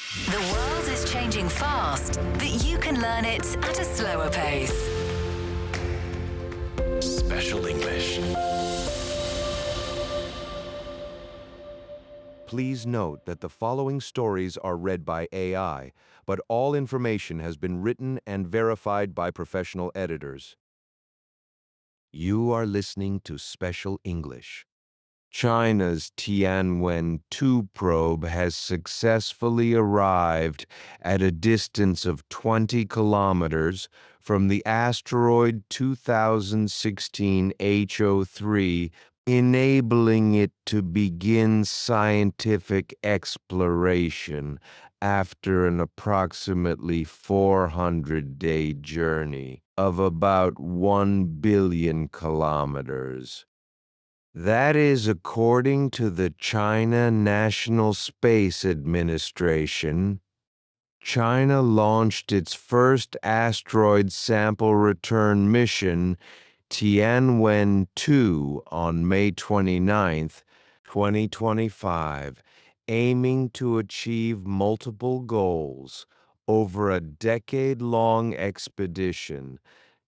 The world is changing fast, but you can learn it at a slower pace. Special English. Please note that the following stories are read by AI, but all information has been written and verified by professional editors. You are listening to Special English. China's Tianwen-2 probe has successfully arrived at a distance of 20 kilometers from the asteroid 2016 HO3, enabling it to begin scientific exploration after an approximately 400-day journey of about 1 billion kilometers. That is according to the China National Space Administration. China launched its first asteroid sample return mission, Tianwen-2, on May 29, 2025, aiming to achieve multiple goals over a decade-long expedition,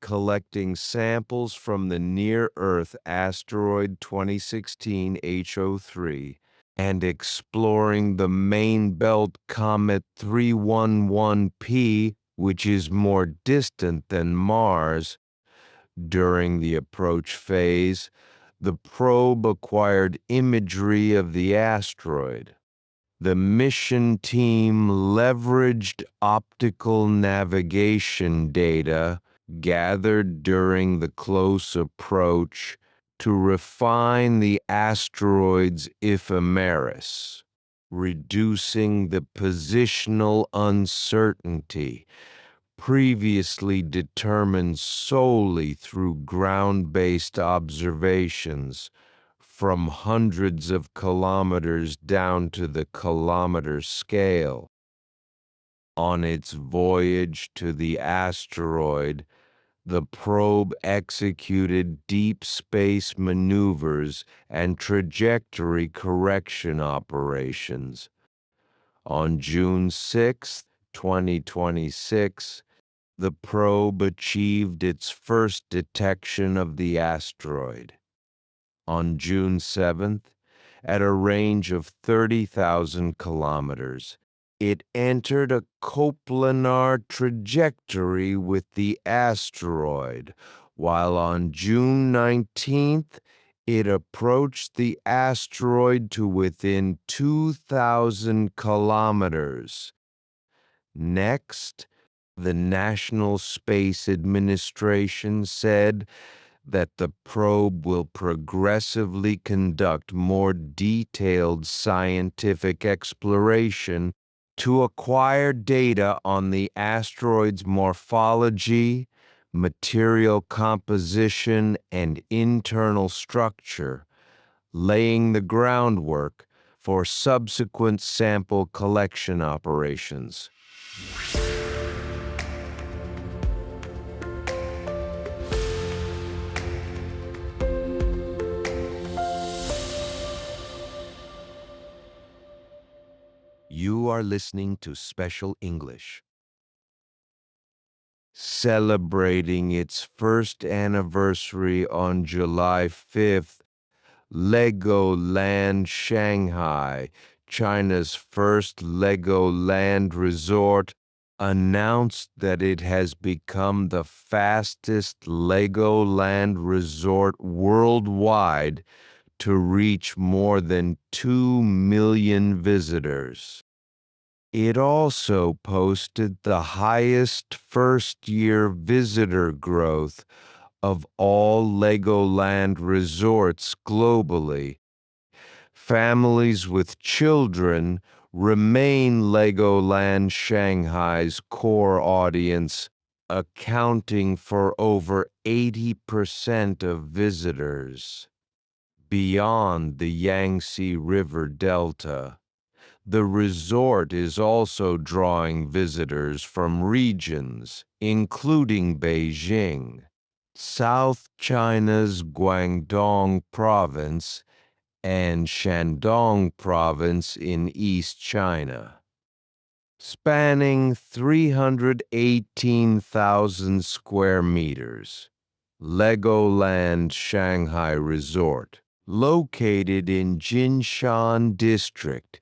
collecting samples from the near-Earth asteroid 2016 HO3 and exploring the main belt comet 311P, which is more distant than Mars. During the approach phase, the probe acquired imagery of the asteroid. The mission team leveraged optical navigation data gathered during the close approach to refine the asteroid's ephemeris, reducing the positional uncertainty previously determined solely through ground-based observations from hundreds of kilometers down to the kilometer scale. On its voyage to the asteroid, the probe executed deep space maneuvers and trajectory correction operations. On June 6, 2026, the probe achieved its first detection of the asteroid. On June 7th, at a range of 30,000 kilometers, it entered a coplanar trajectory with the asteroid, while on June 19th, it approached the asteroid to within 2,000 kilometers. Next, the National Space Administration said that the probe will progressively conduct more detailed scientific exploration to acquire data on the asteroid's morphology, material composition, and internal structure, laying the groundwork for subsequent sample collection operations. You are listening to Special English. Celebrating its first anniversary on July 5th, LEGOLAND Shanghai, China's first LEGOLAND Resort, announced that it has become the fastest LEGOLAND resort worldwide to reach more than 2 million visitors. It also posted the highest first-year visitor growth of all LEGOLAND resorts globally. Families with children remain LEGOLAND Shanghai's core audience, accounting for over 80% of visitors. Beyond the Yangtze River Delta, the resort is also drawing visitors from regions, including Beijing, South China's Guangdong Province, and Shandong Province in East China. spanning 318,000 square meters. LEGOLAND Shanghai Resort, located in Jinshan District,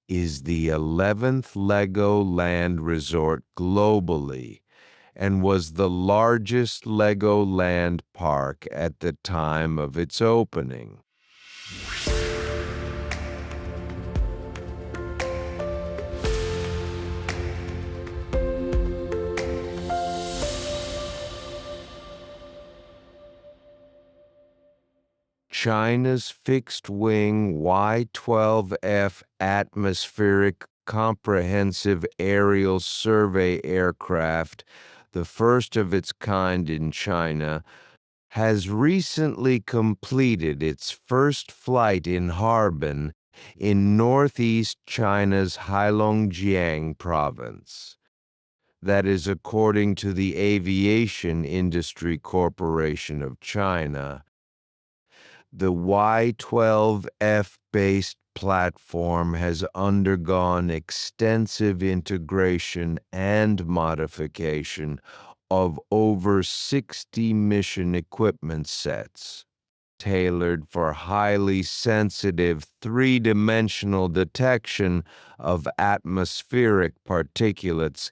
is the 11th LEGOLAND Resort globally and was the largest LEGOLAND park at the time of its opening. China's fixed-wing Y-12F atmospheric comprehensive aerial survey aircraft, the first of its kind in China, has recently completed its first flight in Harbin in northeast China's Heilongjiang province. That is according to the Aviation Industry Corporation of China. The Y-12F-based platform has undergone extensive integration and modification of over 60 mission equipment sets, tailored for highly sensitive three-dimensional detection of atmospheric particulates,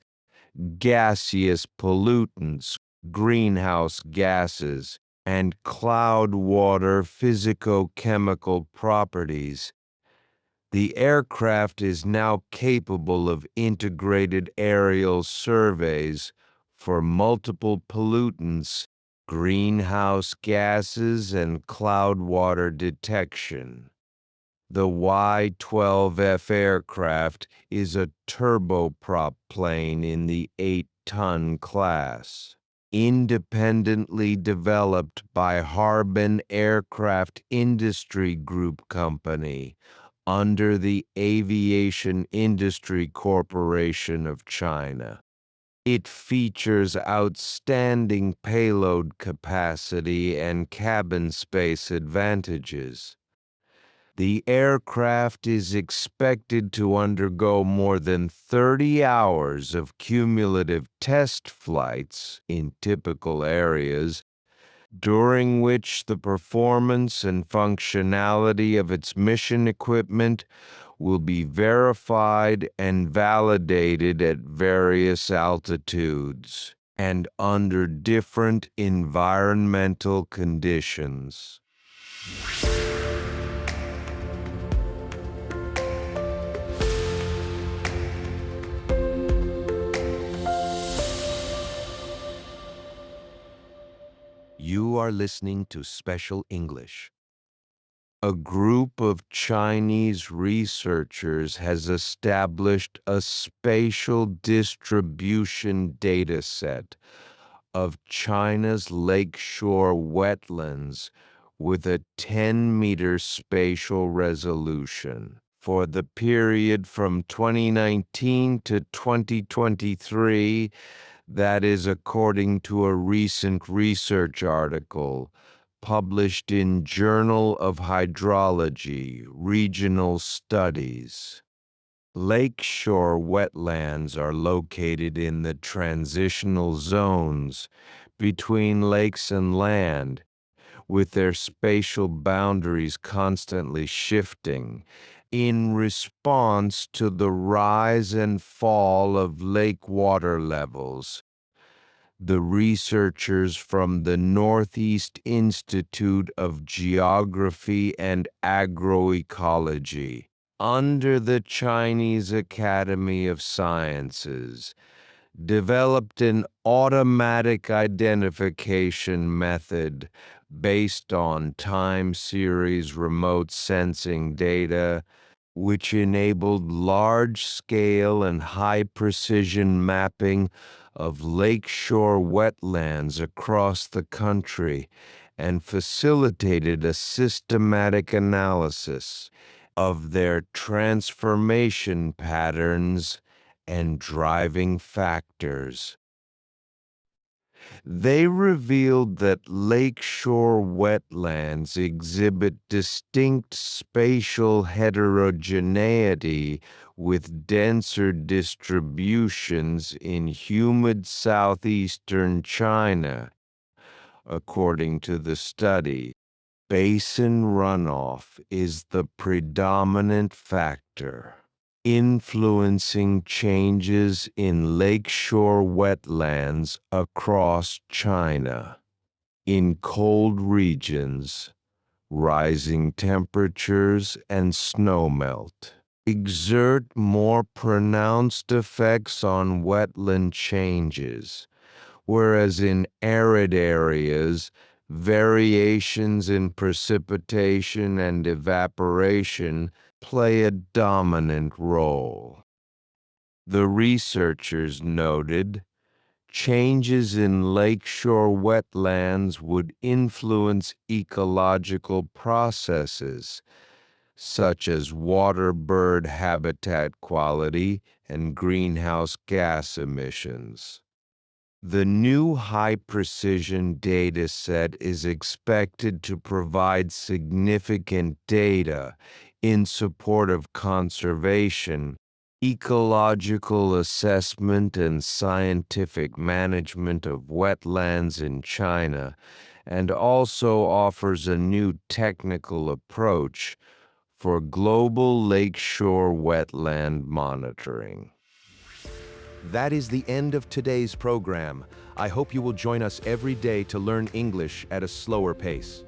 gaseous pollutants, greenhouse gases, and cloud water physicochemical properties. The aircraft is now capable of integrated aerial surveys for multiple pollutants, greenhouse gases, and cloud water detection. The Y-12F aircraft is a turboprop plane in the 8-ton class, independently developed by Harbin Aircraft Industry Group Company under the Aviation Industry Corporation of China. It features outstanding payload capacity and cabin space advantages. The aircraft is expected to undergo more than 30 hours of cumulative test flights in typical areas, during which the performance and functionality of its mission equipment will be verified and validated at various altitudes and under different environmental conditions. You are listening to Special English. A group of Chinese researchers has established a spatial distribution dataset of China's lakeshore wetlands with a 10-meter spatial resolution for the period from 2019 to 2023. That is according to a recent research article published in Journal of Hydrology, Regional Studies. Lakeshore wetlands are located in the transitional zones between lakes and land, with their spatial boundaries constantly shifting in response to the rise and fall of lake water levels. The researchers from the Northeast Institute of Geography and Agroecology, under the Chinese Academy of Sciences, developed an automatic identification method based on time series remote sensing data, which enabled large-scale and high-precision mapping of lakeshore wetlands across the country and facilitated a systematic analysis of their transformation patterns and driving factors. They revealed that lakeshore wetlands exhibit distinct spatial heterogeneity with denser distributions in humid southeastern China. According to the study, basin runoff is the predominant factor, influencing changes in lakeshore wetlands across China. In cold regions, rising temperatures and snowmelt exert more pronounced effects on wetland changes, whereas in arid areas, variations in precipitation and evaporation play a dominant role. The researchers noted changes in lakeshore wetlands would influence ecological processes such as water-bird habitat quality and greenhouse gas emissions. The new high-precision dataset is expected to provide significant data in support of conservation, ecological assessment, and scientific management of wetlands in China, and also offers a new technical approach for global lakeshore wetland monitoring. That is the end of today's program. I hope you will join us every day to learn English at a slower pace.